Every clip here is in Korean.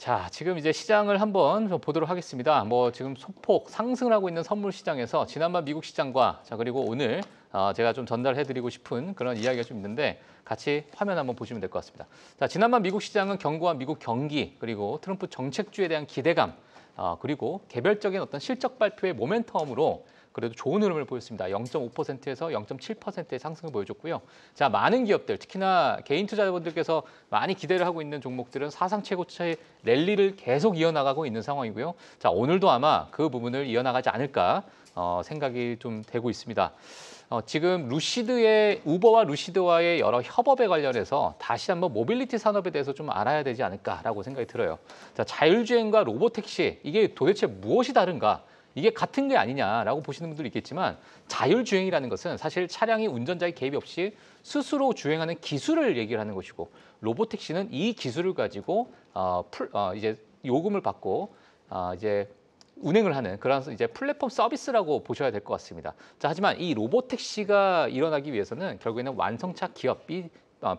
자, 지금 이제 시장을 한번 좀 보도록 하겠습니다. 지금 소폭 상승을 하고 있는 선물 시장에서 지난번 미국 시장과 그리고 오늘 제가 좀 전달해드리고 싶은 그런 이야기가 좀 있는데 같이 화면 한번 보시면 될 것 같습니다. 자, 지난번 미국 시장은 견고한 미국 경기 그리고 트럼프 정책주에 대한 기대감 그리고 개별적인 어떤 실적 발표의 모멘텀으로 그래도 좋은 흐름을 보였습니다. 0.5%에서 0.7%의 상승을 보여줬고요. 자, 많은 기업들, 특히나 개인 투자자분들께서 많이 기대를 하고 있는 종목들은 사상 최고치의 랠리를 계속 이어나가고 있는 상황이고요. 자, 오늘도 아마 그 부분을 이어나가지 않을까 생각이 좀 되고 있습니다. 지금 우버와 루시드와의 여러 협업에 관련해서 다시 한번 모빌리티 산업에 대해서 좀 알아야 되지 않을까라고 생각이 들어요. 자, 자율주행과 로보택시, 이게 도대체 무엇이 다른가? 이게 같은 게 아니냐라고 보시는 분들이 있겠지만 자율주행이라는 것은 사실 차량이 운전자의 개입이 없이 스스로 주행하는 기술을 얘기를 하는 것이고 로보택시는 이 기술을 가지고 이제 요금을 받고 이제 운행을 하는 그런 이제 플랫폼 서비스라고 보셔야 될 것 같습니다. 자, 하지만 이 로보택시가 일어나기 위해서는 결국에는 완성차 기업이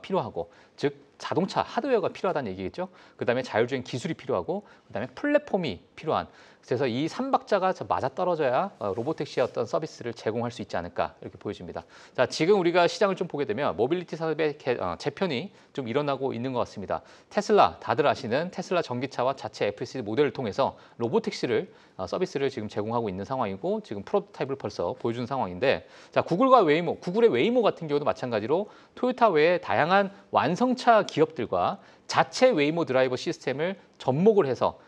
필요하고 즉 자동차 하드웨어가 필요하다는 얘기겠죠. 그다음에 자율주행 기술이 필요하고 그다음에 플랫폼이 필요한 그래서 이 3박자가 맞아떨어져야 로보택시의 어떤 서비스를 제공할 수 있지 않을까 이렇게 보여집니다. 자, 지금 우리가 시장을 좀 보게 되면 모빌리티 산업의 재편이 좀 일어나고 있는 것 같습니다. 테슬라, 다들 아시는 테슬라 전기차와 자체 FSD 모델을 통해서 로보택시를 서비스를 지금 제공하고 있는 상황이고 지금 프로토타입을 벌써 보여주는 상황인데 자, 구글의 웨이모 같은 경우도 마찬가지로 토요타 외에 다양한 완성차 기업들과 자체 웨이모 드라이버 시스템을 접목을 해서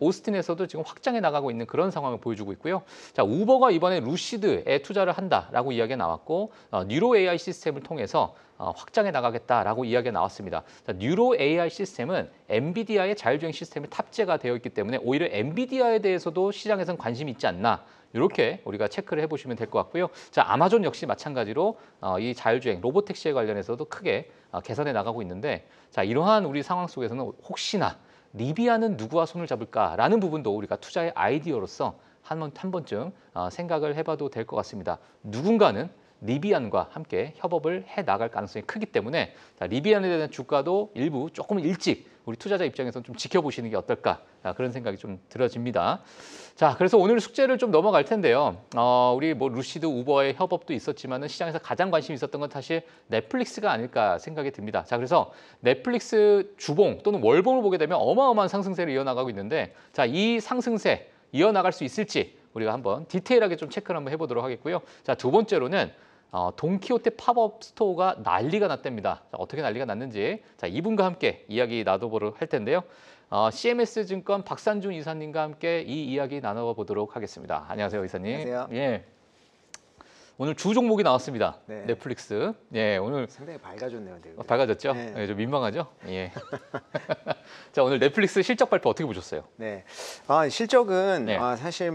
오스틴에서도 지금 확장해 나가고 있는 그런 상황을 보여주고 있고요. 자, 우버가 이번에 루시드에 투자를 한다라고 이야기가 나왔고 뉴로 AI 시스템을 통해서 확장해 나가겠다라고 이야기가 나왔습니다. 자, 뉴로 AI 시스템은 엔비디아의 자율주행 시스템이 탑재가 되어 있기 때문에 오히려 엔비디아에 대해서도 시장에서는 관심이 있지 않나 이렇게 우리가 체크를 해보시면 될 것 같고요. 자, 아마존 역시 마찬가지로 이 자율주행 로보택시에 관련해서도 크게 개선해 나가고 있는데 자, 이러한 우리 상황 속에서는 혹시나 리비아는 누구와 손을 잡을까라는 부분도 우리가 투자의 아이디어로서 한 번쯤 생각을 해봐도 될 것 같습니다. 누군가는 리비안과 함께 협업을 해 나갈 가능성이 크기 때문에 자, 리비안에 대한 주가도 일부 조금 일찍 우리 투자자 입장에서는 좀 지켜보시는 게 어떨까 그런 생각이 좀 들어집니다. 자, 그래서 오늘 숙제를 좀 넘어갈 텐데요. 우리 루시드, 우버의 협업도 있었지만은 시장에서 가장 관심이 있었던 건 사실 넷플릭스가 아닐까 생각이 듭니다. 자, 그래서 넷플릭스 주봉 또는 월봉을 보게 되면 어마어마한 상승세를 이어나가고 있는데 자, 이 상승세 이어나갈 수 있을지 우리가 한번 디테일하게 좀 체크를 한번 해보도록 하겠고요. 자, 두 번째로는 돈키호테 팝업 스토어가 난리가 났답니다. 자, 어떻게 난리가 났는지 자, 이분과 함께 이야기 나눠보도록 할 텐데요. CMS 증권 박산준 이사님과 함께 이 이야기 나눠보도록 하겠습니다. 안녕하세요, 이사님. 안녕하세요. 예. 오늘 주 종목이 나왔습니다. 네. 넷플릭스. 예, 오늘 상당히 밝아졌네요. 밝아졌죠? 네. 예, 좀 민망하죠? 예. 자, 오늘 넷플릭스 실적 발표 어떻게 보셨어요? 네. 실적은 네. 사실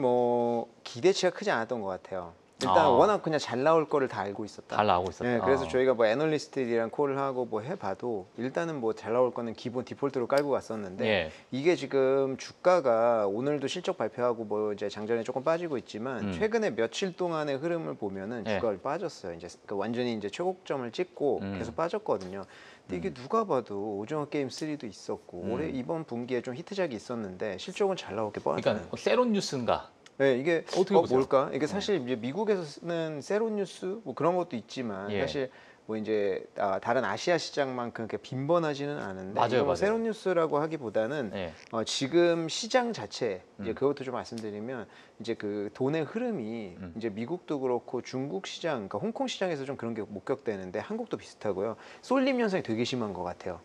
기대치가 크지 않았던 것 같아요. 일단 워낙 그냥 잘 나올 거를 다 알고 있었다. 잘 나오고 있었다. 네, 그래서 저희가 애널리스트들이랑 콜을 하고 해봐도 일단은 잘 나올 거는 기본 디폴트로 깔고 갔었는데 예. 이게 지금 주가가 오늘도 실적 발표하고 이제 장전에 조금 빠지고 있지만 최근에 며칠 동안의 흐름을 보면은 주가가 빠졌어요. 이제 완전히 이제 최고점을 찍고 계속 빠졌거든요. 근데 이게 누가 봐도 오징어 게임 3도 있었고 올해 이번 분기에 좀 히트작이 있었는데 실적은 잘 나올 게 뻔하잖아요. 그러니까 세론 뉴스인가? 네, 이게 어떻게 보세요? 뭘까? 이게 사실 이제 미국에서는 세론 뉴스 그런 것도 있지만 사실 이제 다른 아시아 시장만큼 그렇게 빈번하지는 않은데 맞아요. 세론 뉴스라고 하기보다는 지금 시장 자체 이제 그것도 좀 말씀드리면 이제 그 돈의 흐름이 이제 미국도 그렇고 중국 시장, 그러니까 홍콩 시장에서 좀 그런 게 목격되는데 한국도 비슷하고요. 쏠림 현상이 되게 심한 것 같아요.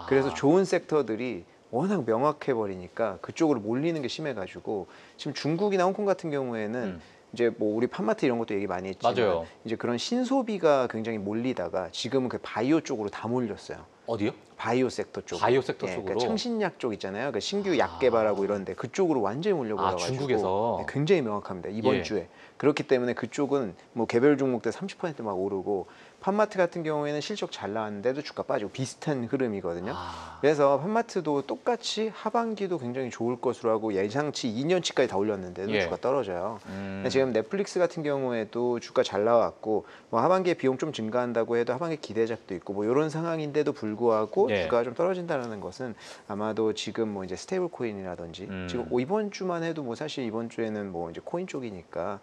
그래서 좋은 섹터들이 워낙 명확해 버리니까 그쪽으로 몰리는 게 심해가지고 지금 중국이나 홍콩 같은 경우에는 이제 우리 팜마트 이런 것도 얘기 많이 했지만 맞아요. 이제 그런 신소비가 굉장히 몰리다가 지금은 그 바이오 쪽으로 다 몰렸어요. 어디요? 바이오 섹터 쪽. 바이오 섹터 그러니까 쪽으로. 창신약 쪽 있잖아요. 그러니까 신규 약 개발하고 이런데 그쪽으로 완전히 몰려버려가지고 중국에서 굉장히 명확합니다. 이번 주에. 그렇기 때문에 그쪽은 개별 종목들 30% 막 오르고 팜마트 같은 경우에는 실적 잘 나왔는데도 주가 빠지고 비슷한 흐름이거든요. 그래서 팜마트도 똑같이 하반기도 굉장히 좋을 것으로 하고 예상치 2년치까지 다 올렸는데도 예. 주가 떨어져요. 지금 넷플릭스 같은 경우에도 주가 잘 나왔고 뭐 하반기에 비용 좀 증가한다고 해도 하반기 기대작도 있고 뭐 이런 상황인데도 불구하고 예. 주가가 좀 떨어진다는 것은 아마도 지금 뭐 이제 스테이블 코인이라든지 지금 이번 주만 해도 뭐 사실 이번 주에는 뭐 이제 코인 쪽이니까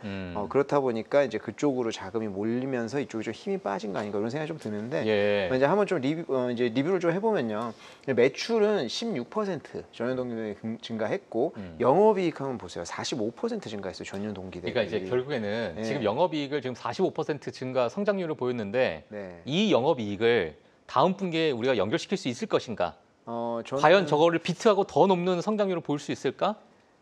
그렇다 보니까 이제 그쪽으로 자금이 몰리면서 이쪽이 좀 힘이 빠진 거 아닌가 이런 생각이 좀 드는데 예. 이제 한번 좀 이제 리뷰를 좀 해보면요. 매출은 16% 전년 동기 대비 증가했고 영업이익 한번 보세요. 45% 증가했어요. 전년 동기 대비. 그러니까 이제 결국에는 네. 지금 영업이익을 지금 45% 증가 성장률을 보였는데 네. 이 영업이익을 다음 분기에 우리가 연결시킬 수 있을 것인가? 저는 과연 저거를 비트하고 더 높는 성장률을 볼 수 있을까?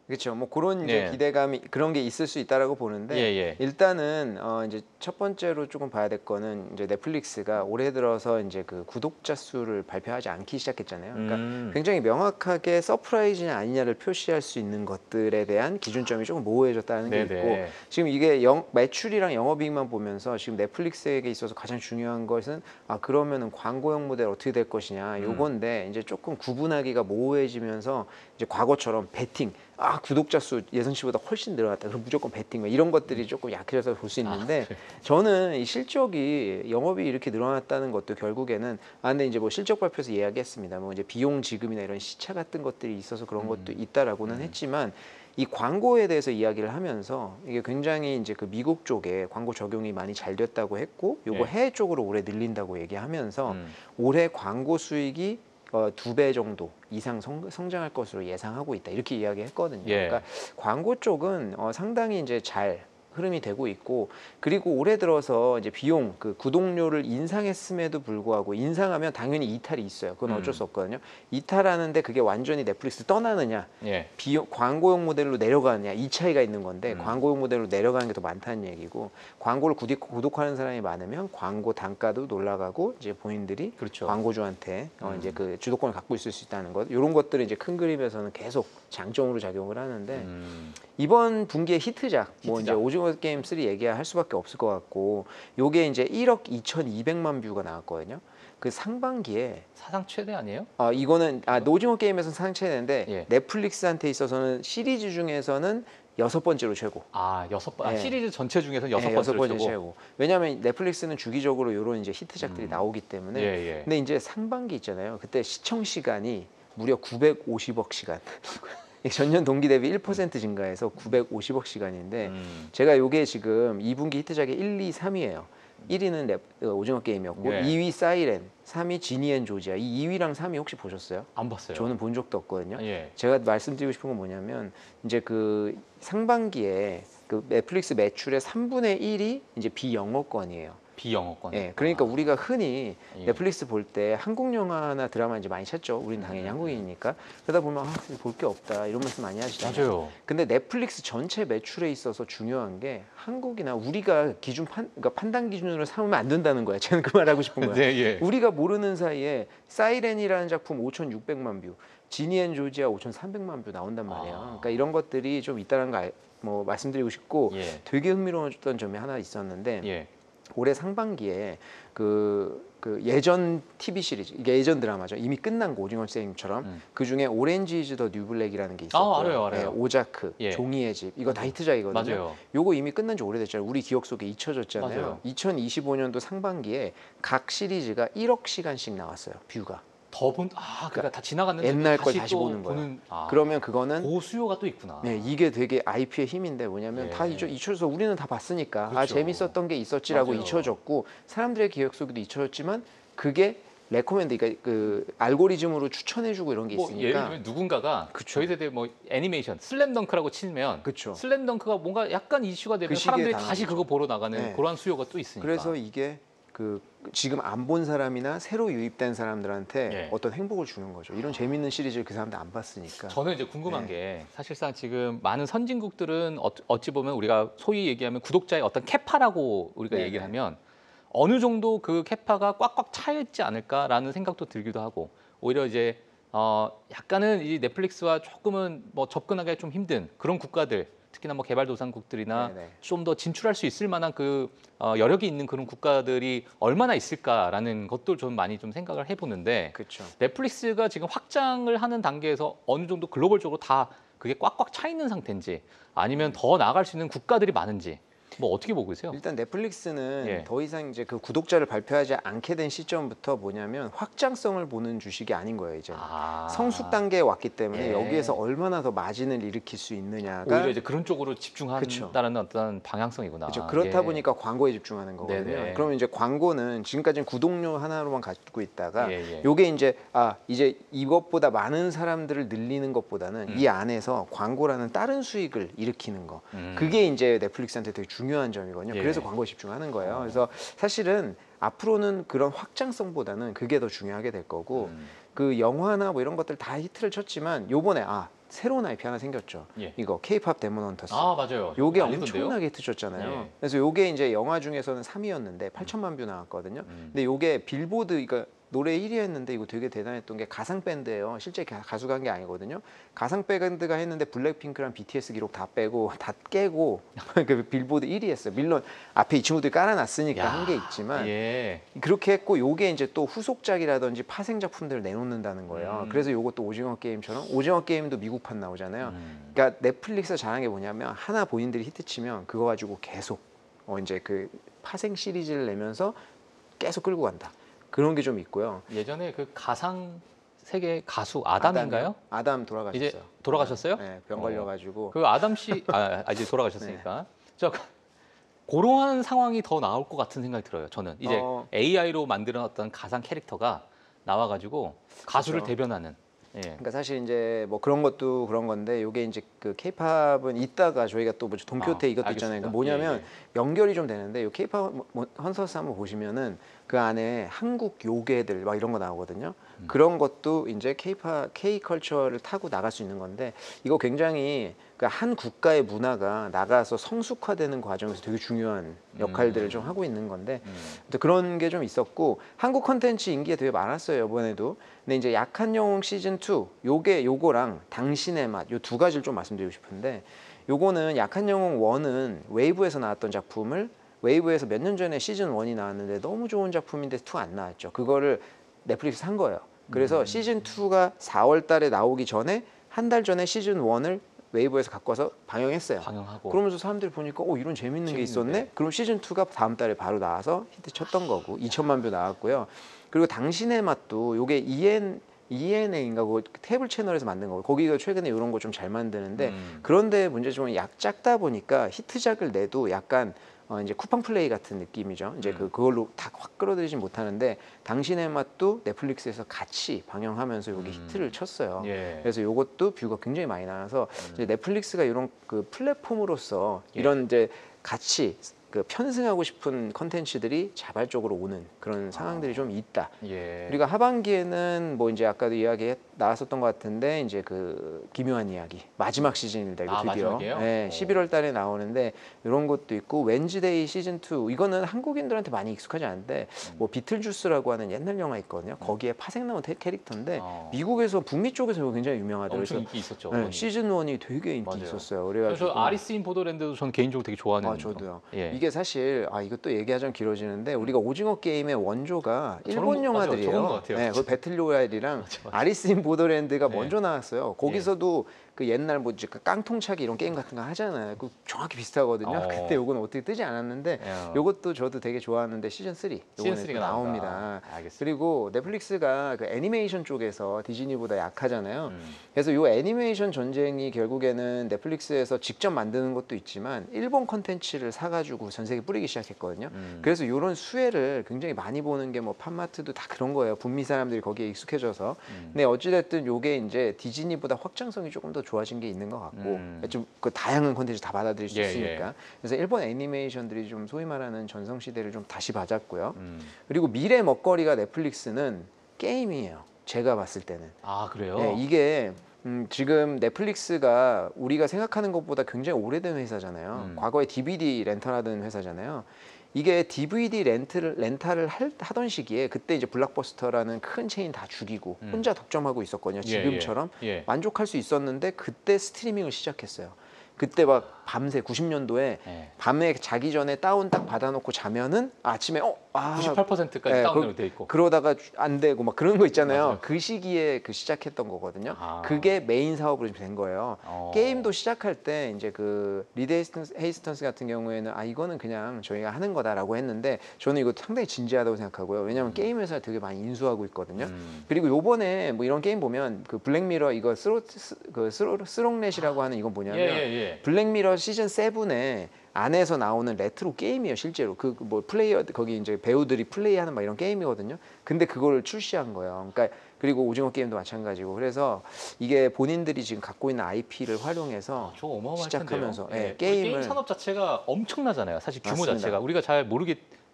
그렇죠. 뭐 그런 이제 예. 기대감이 그런 게 있을 수 있다라고 보는데 예. 일단은 이제 첫 번째로 조금 봐야 될 거는 이제 넷플릭스가 올해 들어서 이제 그 구독자 수를 발표하지 않기 시작했잖아요. 그러니까 굉장히 명확하게 서프라이즈냐 아니냐를 표시할 수 있는 것들에 대한 기준점이 조금 모호해졌다는 게 네네. 있고 지금 이게 매출이랑 영업이익만 보면서 지금 넷플릭스에게 있어서 가장 중요한 것은 그러면은 광고형 모델 어떻게 될 것이냐 요건데 이제 조금 구분하기가 모호해지면서 이제 과거처럼 베팅 구독자 수 예상치보다 훨씬 늘어났다. 그럼 무조건 베팅 이런 것들이 조금 약해져서 볼 수 있는데 저는 이 실적이 영업이 이렇게 늘어났다는 것도 결국에는 근데 이제 뭐 실적 발표에서 이야기했습니다. 뭐 이제 비용 지급이나 이런 시차 같은 것들이 있어서 그런 것도 있다라고는 했지만 이 광고에 대해서 이야기를 하면서 이게 굉장히 이제 그 미국 쪽에 광고 적용이 많이 잘 됐다고 했고 요거 해외 쪽으로 올해 늘린다고 얘기하면서 올해 광고 수익이 2배 정도 이상 성장할 것으로 예상하고 있다 이렇게 이야기했거든요. 그러니까 광고 쪽은 상당히 이제 잘 흐름이 되고 있고 그리고 올해 들어서 이제 비용 그 구독료를 인상했음에도 불구하고 인상하면 당연히 이탈이 있어요. 그건 어쩔 수 없거든요. 이탈하는데 그게 완전히 넷플릭스 떠나느냐, 비용 광고용 모델로 내려가느냐 이 차이가 있는 건데 광고용 모델로 내려가는 게 더 많다는 얘기고 광고를 구독하는 사람이 많으면 광고 단가도 올라가고 이제 본인들이 그렇죠. 광고주한테 이제 그 주도권을 갖고 있을 수 있다는 것 이런 것들은 이제 큰 그림에서는 계속 장점으로 작용을 하는데 이번 분기의 히트작 뭐 이제 오징어 게임 3 얘기할 수밖에 없을 것 같고 요게 이제 1억 2,200만 뷰가 나왔거든요. 그 상반기에 사상 최대 아니에요? 이거는 오징어 게임에서는 사상 최대인데 넷플릭스한테 있어서는 시리즈 중에서는 6번째로 최고. 6번. 시리즈 전체 중에서 6번째로 최고. 왜냐하면 넷플릭스는 주기적으로 이런 이제 히트작들이 나오기 때문에. 근데 이제 상반기 있잖아요. 그때 시청 시간이 무려 950억 시간. 전년 동기 대비 1% 증가해서 950억 시간인데 제가 요게 지금 2분기 히트작이 1, 2, 3이에요. 1위는 오징어 게임이었고 2위 사이렌, 3위 지니 앤 조지아. 이 2위랑 3위 혹시 보셨어요? 안 봤어요. 저는 본 적도 없거든요. 제가 말씀드리고 싶은 건 뭐냐면 이제 그 상반기에 그 넷플릭스 매출의 3분의 1이 이제 비영어권이에요. 비영어권. 그러니까 우리가 흔히 넷플릭스 볼 때 한국 영화나 드라마 이제 많이 찾죠. 우리는 당연히 한국인이니까. 그러다 보면 볼 게 없다 이런 말씀 많이 하시잖아요. 맞아요. 근데 넷플릭스 전체 매출에 있어서 중요한 게 한국이나 우리가 그러니까 판단 기준으로 삼으면 안 된다는 거야. 저는 그 말 하고 싶은 거야. 우리가 모르는 사이에 사이렌이라는 작품 5,600만 뷰, 지니 앤 조지아 5,300만 뷰 나온단 말이에요. 그러니까 이런 것들이 좀 있다는 거 뭐 말씀드리고 싶고 되게 흥미로웠던 점이 하나 있었는데 올해 상반기에 그 예전 TV 시리즈 이게 예전 드라마죠. 이미 끝난 거 오징어 게임처럼 그 중에 오렌지 이즈 더 뉴 블랙이라는 게 있었고요. 알아요. 오자크, 종이의 집 이거 다 히트작이거든요. 맞아요. 요거 이미 끝난 지 오래됐잖아요. 우리 기억 속에 잊혀졌잖아요. 맞아요. 2025년도 상반기에 각 시리즈가 1억 시간씩 나왔어요. 뷰가. 그러니까 다 지나갔는데 옛날 걸 다시 보는 거예요. 그러면 그거는 고수요가 또 있구나. 이게 되게 IP의 힘인데 뭐냐면 다 잊혀져서 우리는 다 봤으니까 그렇죠. 재밌었던 게 있었지라고 잊혀졌고 사람들의 기억 속에도 잊혀졌지만 그게 레코멘드 그러니까 그 알고리즘으로 추천해주고 이런 게 있으니까 예를 들면 누군가가 저희 세대 뭐 애니메이션 슬램덩크라고 치면 슬램덩크가 뭔가 약간 이슈가 되면 사람들이 다시 그거 보러 나가는 그런 수요가 또 있으니까. 그래서 이게 지금 안 본 사람이나 새로 유입된 사람들한테 어떤 행복을 주는 거죠. 이런 재밌는 시리즈를 그 사람들 안 봤으니까. 저는 이제 궁금한 게 사실상 지금 많은 선진국들은 어찌 보면 우리가 소위 얘기하면 구독자의 어떤 캐파라고 우리가 얘기를 하면 어느 정도 그 캐파가 꽉꽉 차 있지 않을까라는 생각도 들기도 하고 오히려 이제 약간은 이 넷플릭스와 조금은 뭐 접근하기가 좀 힘든 그런 국가들 특히나 뭐 개발도상국들이나 네네. 좀 더 진출할 수 있을 만한 그 여력이 있는 그런 국가들이 얼마나 있을까라는 것도 좀 많이 좀 생각을 해보는데 그렇죠. 넷플릭스가 지금 확장을 하는 단계에서 어느 정도 글로벌적으로 다 그게 꽉꽉 차 있는 상태인지 아니면 더 나아갈 수 있는 국가들이 많은지 뭐 어떻게 보고 계세요? 일단 넷플릭스는 예. 더 이상 이제 그 구독자를 발표하지 않게 된 시점부터 뭐냐면 확장성을 보는 주식이 아닌 거예요, 이제. 성숙 단계에 왔기 때문에 예. 여기에서 얼마나 더 마진을 일으킬 수 있느냐가 오히려 이제 그런 쪽으로 집중한다는 어떤 방향성이구나. 그렇죠. 그렇다 예. 보니까 광고에 집중하는 거거든요. 네네. 그러면 이제 광고는 지금까지는 구독료 하나로만 가지고 있다가 예. 요게 이제 이것보다 많은 사람들을 늘리는 것보다는 이 안에서 광고라는 다른 수익을 일으키는 거. 그게 이제 넷플릭스한테 되게 중요한 점이거든요. 예. 그래서 광고에 집중하는 거예요. 그래서 사실은 앞으로는 그런 확장성보다는 그게 더 중요하게 될 거고 그 영화나 뭐 이런 것들 다 히트를 쳤지만 요번에 새로운 IP 하나 생겼죠. 예. 이거 K-팝 데몬 헌터스. 맞아요. 요게 난리던데요? 엄청나게 히트 쳤잖아요. 예. 그래서 요게 이제 영화 중에서는 3위였는데 8천만 뷰 나왔거든요. 근데 요게 빌보드 그러니까 노래 1위 했는데 이거 되게 대단했던 게 가상 밴드예요. 실제 가수가 한 게 아니거든요. 가상 밴드가 했는데 블랙핑크랑 BTS 기록 다 빼고 다 깨고 그 빌보드 1위 했어요. 물론 앞에 이 친구들이 깔아놨으니까 한 게 있지만 예. 그렇게 했고 요게 이제 또 후속작이라든지 파생 작품들을 내놓는다는 거예요. 그래서 요것도 오징어 게임처럼 오징어 게임도 미국판 나오잖아요. 그러니까 넷플릭스가 잘하는 게 뭐냐면 하나 본인들이 히트치면 그거 가지고 계속 이제 그 파생 시리즈를 내면서 계속 끌고 간다. 그런 게 좀 있고요. 예전에 그 가상 세계 가수 아담인가요? 아담 돌아가셨어요. 이제 돌아가셨어요? 네, 병 걸려가지고. 그 아담 씨 이제 돌아가셨으니까 그러한 상황이 더 나올 것 같은 생각이 들어요. 저는 이제 AI로 만드는 어떤 가상 캐릭터가 나와가지고 가수를 그렇죠. 대변하는. 예. 그러니까 사실 이제 뭐 그런 것도 그런 건데 요게 이제 그 K-팝은 이따가 저희가 또 뭐 돈키호테 이것도 알겠습니다. 있잖아요. 뭐냐면 예. 연결이 좀 되는데 요 K-팝 헌서스 한번 보시면은 그 안에 한국 요괴들 막 이런 거 나오거든요. 그런 것도 이제 K-팝 K-컬처를 타고 나갈 수 있는 건데 이거 굉장히 그 한 국가의 문화가 나가서 성숙화되는 과정에서 되게 중요한 역할들을 좀 하고 있는 건데 그런 게 좀 있었고 한국 콘텐츠 인기가 되게 많았어요 이번에도. 근데 이제 약한 영웅 시즌 2 요거랑 당신의 맛 요 두 가지를 좀 말씀드리고 싶은데 요거는 약한 영웅 1은 웨이브에서 나왔던 작품을 웨이브에서 몇 년 전에 시즌 1이 나왔는데 너무 좋은 작품인데 2 안 나왔죠. 그거를 넷플릭스 산 거예요. 그래서 시즌 2가 4월 달에 나오기 전에 한 달 전에 시즌 1을 웨이브에서 갖고 와서 방영했어요. 방영하고. 그러면서 사람들이 보니까 이런 재밌는 게 있었네. 그럼 시즌 2가 다음 달에 바로 나와서 히트 쳤던 거고 2천만 뷰 나왔고요. 그리고 당신의 맛도 요게 ENA인가 그 태블 채널에서 만든 거고 거기가 최근에 이런 거 좀 잘 만드는데 그런데 문제점은 작다 보니까 히트작을 내도 약간 이제 쿠팡 플레이 같은 느낌이죠. 이제 그걸로 다 확 끌어들이진 못하는데 당신의 맛도 넷플릭스에서 같이 방영하면서 여기 히트를 쳤어요. 예. 그래서 이것도 뷰가 굉장히 많이 나와서 이제 넷플릭스가 이런 그 플랫폼으로서 이런 이제 같이 그 편승하고 싶은 컨텐츠들이 자발적으로 오는 그런 상황들이 좀 있다. 예. 우리가 하반기에는 뭐 이제 아까도 이야기 나왔었던 것 같은데 이제 그 기묘한 이야기 마지막 시즌입니다. 이거 드디어. 마지막이에요? 네, 11월 달에 나오는데 이런 것도 있고 웬즈데이 시즌 2 이거는 한국인들한테 많이 익숙하지 않은데 뭐 비틀주스라고 하는 옛날 영화 있거든요. 거기에 파생 나온 캐릭터인데 미국에서 북미 쪽에서 굉장히 유명하더라고요. 엄청 그래서 인기 있었죠. 네, 시즌 1이 되게 인기 맞아요. 있었어요. 그래서 그래가지고 아리스 인 보더랜드도 저는 개인적으로 되게 좋아하는. 저도요. 예. 이게 사실 이것도 얘기하자면 길어지는데 우리가 오징어 게임의 원조가 저런 일본 거, 영화들이에요. 맞아요. 저런 것 같아요. 네, 그 배틀 로얄이랑 아리스 인 보더랜드가 먼저 나왔어요. 거기서도 그 옛날 뭐 이제 깡통차기 이런 게임 같은 거 하잖아요. 그 정확히 비슷하거든요. 근데 요건 어떻게 뜨지 않았는데 요것도 저도 되게 좋아하는데 시즌 3 요번에 시즌 3가 또 나옵니다. 알겠습니다. 그리고 넷플릭스가 그 애니메이션 쪽에서 디즈니보다 약하잖아요. 그래서 요 애니메이션 전쟁이 결국에는 넷플릭스에서 직접 만드는 것도 있지만 일본 컨텐츠를 사가지고 전 세계 뿌리기 시작했거든요. 그래서 이런 수혜를 굉장히 많이 보는 게 뭐 팝마트도 다 그런 거예요. 북미 사람들이 거기에 익숙해져서. 근데 어찌됐든 요게 이제 디즈니보다 확장성이 조금 더 좋아진 게 있는 것 같고 좀 그 다양한 콘텐츠 다 받아들일 수 있으니까. 그래서 일본 애니메이션들이 좀 소위 말하는 전성 시대를 좀 다시 맞았고요. 그리고 미래 먹거리가 넷플릭스는 게임이에요. 제가 봤을 때는. 그래요? 네, 이게 지금 넷플릭스가 우리가 생각하는 것보다 굉장히 오래된 회사잖아요. 과거에 DVD 렌탈하던 회사잖아요. 이게 DVD 렌탈을 하던 시기에 그때 이제 블록버스터라는 큰 체인 다 죽이고 혼자 독점하고 있었거든요. 지금처럼 예. 만족할 수 있었는데 그때 스트리밍을 시작했어요. 그때 막 밤새 90년도에 네. 밤에 자기 전에 다운 딱 받아놓고 자면은 아침에 98%까지 네, 다운로드 돼 있고 그러다가 안 되고 막 그런 거 있잖아요. 맞아요. 그 시기에 시작했던 거거든요. 그게 메인 사업으로 된 거예요. 게임도 시작할 때 이제 그 리드 헤이스턴스 같은 경우에는 이거는 그냥 저희가 하는 거다라고 했는데 저는 이거 상당히 진지하다고 생각하고요. 왜냐하면 게임 회사 되게 많이 인수하고 있거든요. 그리고 요번에 뭐 이런 게임 보면 그 블랙미러 이거 스롱렛이라고 하는 이건 뭐냐면 블랙미러 시즌 7에 안에서 나오는 레트로 게임이에요. 실제로 그 뭐 플레이어 거기 이제 배우들이 플레이하는 막 이런 게임이거든요. 근데 그걸 출시한 거예요. 그러니까 그리고 오징어 게임도 마찬가지고 그래서 이게 본인들이 지금 갖고 있는 IP를 활용해서 시작하면서 게임 산업 자체가 엄청나잖아요. 사실 규모 맞습니다. 자체가 우리가 잘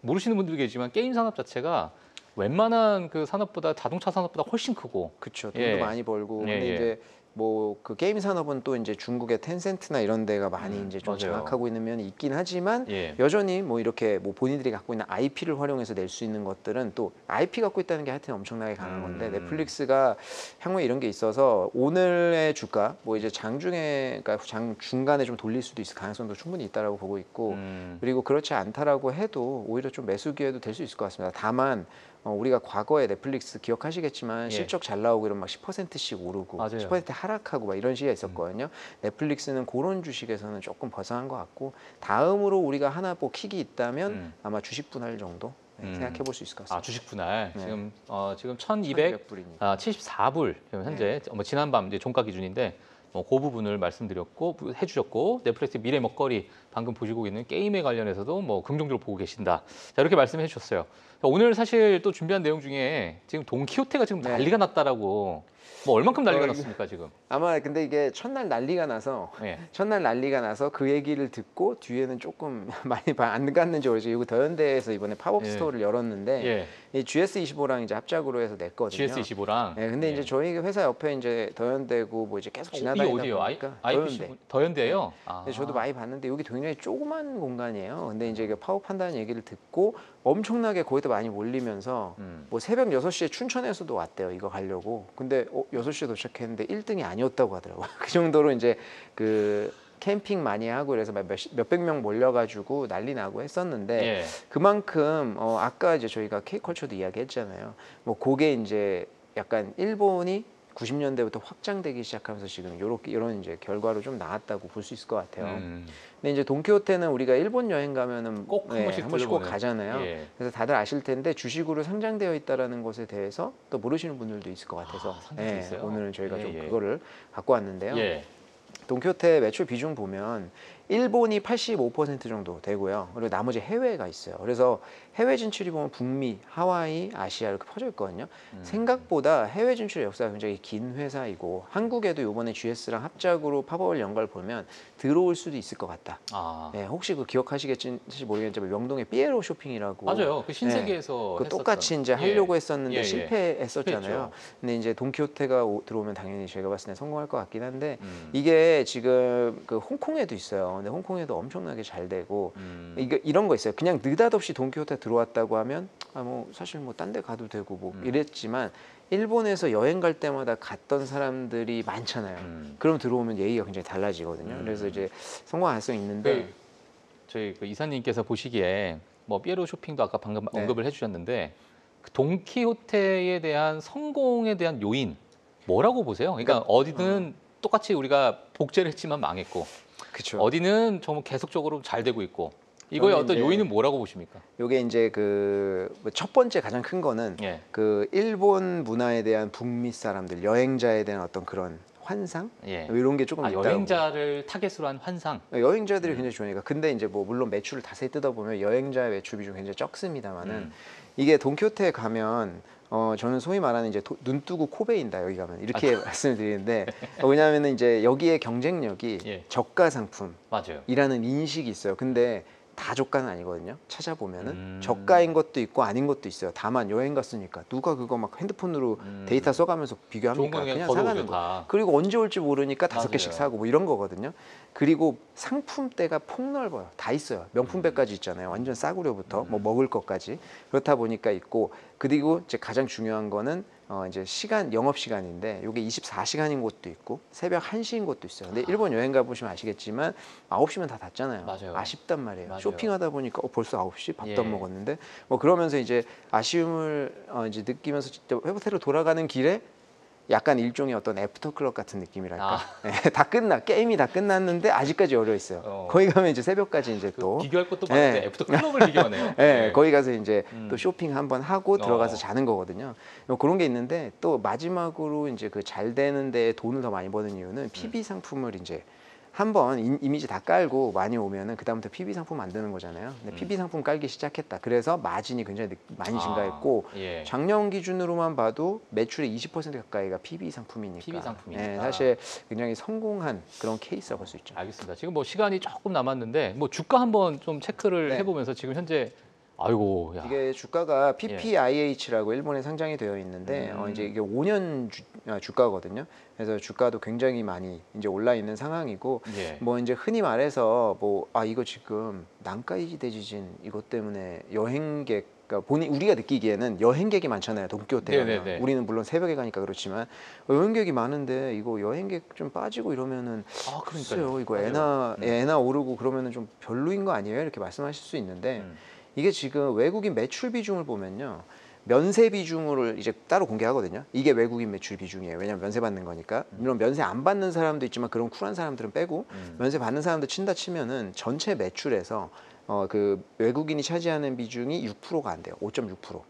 모르시는 분들도 계시지만 게임 산업 자체가 웬만한 그 산업보다 자동차 산업보다 훨씬 크고 그렇죠. 돈도 많이 벌고 근데 이제 뭐 그 게임 산업은 또 이제 중국의 텐센트나 이런 데가 많이 이제 좀 장악하고 있는 면이 있긴 하지만 여전히 뭐 이렇게 뭐 본인들이 갖고 있는 IP를 활용해서 낼 수 있는 것들은 또 IP 갖고 있다는 게 하여튼 엄청나게 강한 건데 넷플릭스가 향후에 이런 게 있어서 오늘의 주가 뭐 이제 장중에 그러니까 장 중간에 좀 돌릴 수도 있을 가능성도 충분히 있다라고 보고 있고 그리고 그렇지 않다라고 해도 오히려 좀 매수 기회도 될 수 있을 것 같습니다. 다만 우리가 과거에 넷플릭스 기억하시겠지만 실적 잘 나오고 이러면 막 10%씩 오르고 10% 하락하고 막 이런 시기가 있었거든요. 넷플릭스는 그런 주식에서는 조금 벗어난 것 같고 다음으로 우리가 하나 뭐 킥이 있다면 아마 주식 분할 정도 생각해 볼 수 있을 것 같습니다. 주식 분할 지금 1,274불 현재 지난밤 이제 종가 기준인데 그 부분을 해주셨고 넷플릭스 미래 먹거리 방금 보시고 있는 게임에 관련해서도 뭐 긍정적으로 보고 계신다. 자 이렇게 말씀해 주셨어요. 오늘 사실 또 준비한 내용 중에 지금 돈키호테가 지금 난리가 났다라고 뭐 얼만큼 난리가 났습니까 지금? 아마 근데 이게 첫날 난리가 나서 그 얘기를 듣고 뒤에는 조금 많이 안 갔는지 모르겠어요. 이거 더현대에서 이번에 팝업 스토어를 열었는데 이 GS25랑 이제 합작으로 해서 냈거든요. GS25랑. 근데 이제 저희 회사 옆에 이제 더현대고 뭐 이제 계속 지나다니다 보니까 더현대예요. 저도 많이 봤는데 여기 굉장히 조그만 공간이에요. 근데 이제 이게 파업한다는 얘기를 듣고 엄청나게 거기다 많이 몰리면서 뭐 새벽 6시에 춘천에서도 왔대요. 이거 가려고. 근데 6시에 도착했는데 1등이 아니었다고 하더라고요. 그 정도로 이제 그 캠핑 많이 하고 그래서 몇백 명 몰려가지고 난리 나고 했었는데 그만큼 아까 이제 저희가 K컬처도 이야기했잖아요. 뭐 그게 이제 약간 일본이 90년대부터 확장되기 시작하면서 지금 이런 이제 결과로 좀 나왔다고 볼 수 있을 것 같아요. 근데 이제 돈키호테는 우리가 일본 여행 가면은 꼭 한 번씩 꼭 가잖아요. 그래서 다들 아실 텐데 주식으로 상장되어 있다라는 것에 대해서 또 모르시는 분들도 있을 것 같아서 오늘 저희가 좀 그거를 갖고 왔는데요. 돈키호테 매출 비중 보면 일본이 85% 정도 되고요. 그리고 나머지 해외가 있어요. 그래서 해외 진출이 보면 북미, 하와이, 아시아 이렇게 퍼져 있거든요. 생각보다 해외 진출의 역사가 굉장히 긴 회사이고 한국에도 이번에 GS랑 합작으로 팝업을 연 걸 보면 들어올 수도 있을 것 같다. 혹시 그 기억하시겠지 모르겠지만 명동에 삐에로 쇼핑이라고 맞아요. 그 신세계에서 그 똑같이 이제 하려고 했었는데 실패했었잖아요. 근데 이제 돈키호테가 들어오면 당연히 제가 봤을 때 성공할 것 같긴 한데 이게 지금 그 홍콩에도 있어요. 근데 홍콩에도 엄청나게 잘 되고 이런 거 있어요. 그냥 느닷없이 돈키호테 들어왔다고 하면 뭐 사실 뭐 딴 데 가도 되고 뭐 이랬지만 일본에서 여행 갈 때마다 갔던 사람들이 많잖아요. 그럼 들어오면 예의가 굉장히 달라지거든요. 그래서 이제 성공 가능성이 있는데 저희 그 이사님께서 보시기에 뭐 삐에로 쇼핑도 아까 방금 언급을 해주셨는데 그 돈키호테에 대한 성공에 대한 요인 뭐라고 보세요? 그러니까 어디든 똑같이 우리가 복제를 했지만 망했고 그쵸. 어디는 정말 계속적으로 잘 되고 있고 이거의 어떤 요인은 뭐라고 보십니까? 요게 이제 그 첫 번째 가장 큰 거는 그 일본 문화에 대한 북미 사람들 여행자에 대한 어떤 그런 환상 이런 게 조금 있다고. 여행자를 타겟으로 한 환상. 여행자들이 굉장히 좋으니까. 근데 이제 뭐 물론 매출을 자세히 뜯어보면 여행자의 매출 비중 굉장히 적습니다만은 이게 돈키호테에 가면 저는 소위 말하는 이제 눈 뜨고 코 베인다 여기 가면 이렇게 말씀을 드리는데 왜냐하면 이제 여기에 경쟁력이 저가 상품이라는 인식이 있어요. 근데 다 저가는 아니거든요. 찾아보면은 저가인 것도 있고 아닌 것도 있어요. 다만 여행 갔으니까 누가 그거 막 핸드폰으로 데이터 써가면서 비교합니까? 그냥 사가는 거. 그리고 언제 올지 모르니까 5개씩 사고 뭐 이런 거거든요. 그리고 상품대가 폭넓어요. 다 있어요. 명품백까지 있잖아요. 완전 싸구려부터 뭐 먹을 것까지 그렇다 보니까 있고 그리고 이제 가장 중요한 거는 이제 영업 시간인데 이게 24시간인 곳도 있고 새벽 1시인 곳도 있어요. 근데 일본 여행 가 보시면 아시겠지만 9시면 다 닫잖아요. 맞아요. 아쉽단 말이에요. 맞아요. 쇼핑하다 보니까 벌써 9시 밥도 안 예. 먹었는데 뭐 그러면서 이제 아쉬움을 이제 느끼면서 호텔로 돌아가는 길에 약간 일종의 어떤 애프터클럽 같은 느낌이랄까. 네, 게임이 다 끝났는데 아직까지 열려 있어요. 거기 가면 이제 새벽까지 이제 또 비교할 것도 많은데 네. 애프터클럽을 비교하네요. 네, 거기 가서 이제 또 쇼핑 한번 하고 들어가서 어. 자는 거거든요. 그런 게 있는데 또 마지막으로 이제 그 잘 되는 데 돈을 더 많이 버는 이유는 PB 상품을 이제 한번 이미지 다 깔고 많이 오면은 그다음부터 PB 상품 만드는 거잖아요. 근데 PB 상품 깔기 시작했다. 그래서 마진이 굉장히 많이 증가했고 예. 작년 기준으로만 봐도 매출의 20% 가까이가 PB 상품이니까. PB 상품이니까. 네, 사실 굉장히 성공한 그런 케이스라고 볼 수 있죠. 알겠습니다. 지금 뭐 시간이 조금 남았는데 뭐 주가 한번 좀 체크를 네. 해보면서 지금 현재 아이고 야. 이게 주가가 PPIH라고 일본에 상장이 되어 있는데 이제 이게 5년 주가거든요. 그래서 주가도 굉장히 많이 이제 올라 있는 상황이고 예. 뭐 이제 흔히 말해서 뭐 이거 지금 난카이지 대지진 이것 때문에 여행객 그러니까 우리가 느끼기에는 여행객이 많잖아요. 도쿄 호텔 가면. 우리는 물론 새벽에 가니까 그렇지만 여행객이 많은데 이거 여행객 좀 빠지고 이러면은 글쎄요. 이거 엔화 오르고 그러면은 좀 별로인 거 아니에요? 이렇게 말씀하실 수 있는데 이게 지금 외국인 매출 비중을 보면요. 면세 비중을 이제 따로 공개하거든요. 이게 외국인 매출 비중이에요. 왜냐하면 면세 받는 거니까. 물론 면세 안 받는 사람도 있지만 그런 쿨한 사람들은 빼고 면세 받는 사람들 친다 치면은 전체 매출에서 그 외국인이 차지하는 비중이 6%가 안 돼요. 5.6%.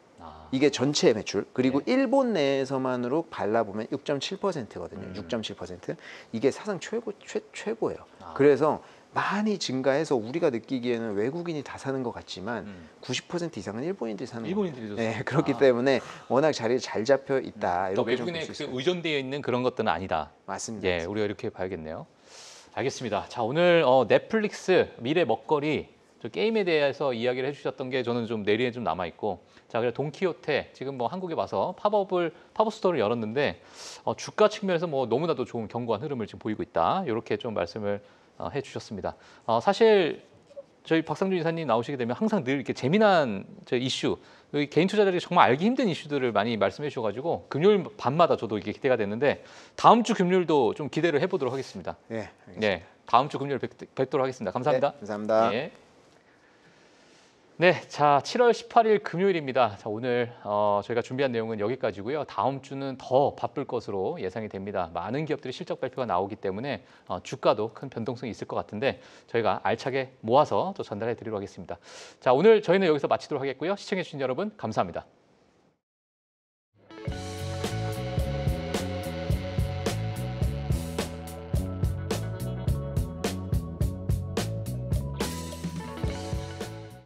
이게 전체 매출. 그리고 일본 내에서만으로 발라보면 6.7%거든요. 6.7%. 이게 사상 최고예요. 그래서 많이 증가해서 우리가 느끼기에는 외국인이 다 사는 것 같지만 90% 이상은 일본인들이 사는 거예요. 네, 그렇기 때문에 워낙 자리에 잘 잡혀 있다. 이렇게 외국인에 의존되어 있는 그런 것들은 아니다. 맞습니다. 예, 우리가 이렇게 봐야겠네요. 알겠습니다. 자, 오늘 넷플릭스 미래 먹거리 게임에 대해서 이야기를 해주셨던 게 저는 좀 내리에 좀 남아 있고, 자, 그래 돈키호테 지금 뭐 한국에 와서 팝업 스토어를 열었는데 주가 측면에서 뭐 너무나도 좋은 견고한 흐름을 지금 보이고 있다. 이렇게 좀 말씀을 해주셨습니다. 사실 저희 박상준 이사님 나오시게 되면 항상 늘 이렇게 재미난 이슈, 개인 투자자들이 정말 알기 힘든 이슈들을 많이 말씀해 주셔가지고 금요일 밤마다 저도 이게 기대가 됐는데 다음 주 금요일도 좀 기대를 해보도록 하겠습니다. 네, 네, 다음 주 금요일 뵙도록 하겠습니다. 감사합니다. 네, 감사합니다. 네. 네, 자 7월 18일 금요일입니다. 자, 오늘 저희가 준비한 내용은 여기까지고요. 다음 주는 더 바쁠 것으로 예상이 됩니다. 많은 기업들이 실적 발표가 나오기 때문에 주가도 큰 변동성이 있을 것 같은데 저희가 알차게 모아서 또 전달해 드리도록 하겠습니다. 자, 오늘 저희는 여기서 마치도록 하겠고요. 시청해 주신 여러분 감사합니다.